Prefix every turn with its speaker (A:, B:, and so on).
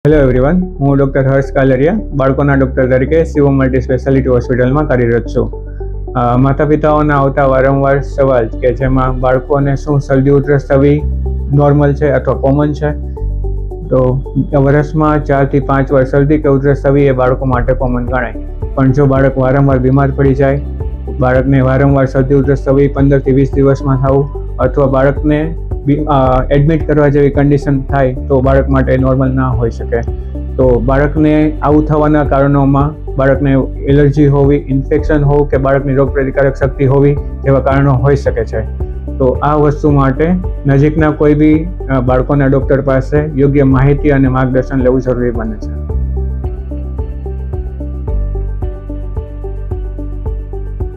A: Hello everyone, હું doctor હર્ષ કાલરિયા બાળકોના doctor તરીકે શિવમ મલ્ટી સ્પેશિયાલિટી હોસ્પિટલમાં કાર્યરત છું. માતા પિતાઓના આવતા વારંવાર સવાલ કે જેમાં બાળકોને શું શરદી ઉધરસ થવી નોર્મલ છે અથવા કોમન છે. તો વર્ષમાં 4 થી 5 વાર શરદી કે ઉધરસ થવી એ બાળકો માટે કોમન ગણાય. પણ જો બાળક વારંવાર બીમાર પડી જાય, બાળકને વારંવાર શરદી ઉધરસ થવી 15 થી 20 દિવસમાં થવું અથવા બાળકને એડમિટ કરવા જેવી કન્ડિશન થાય તો બાળક માટે નોર્મલ ના હોઈ શકે. તો બાળકને આવું થવાના કારણોમાં બાળકને એલર્જી હોવી, ઇન્ફેક્શન હોવું કે બાળકની રોગપ્રતિકારક શક્તિ હોવી જેવા કારણો હોઈ શકે છે. તો આ વસ્તુ માટે નજીકના કોઈ બી બાળકોના ડૉક્ટર પાસે યોગ્ય માહિતી અને માર્ગદર્શન લેવું જરૂરી બને છે.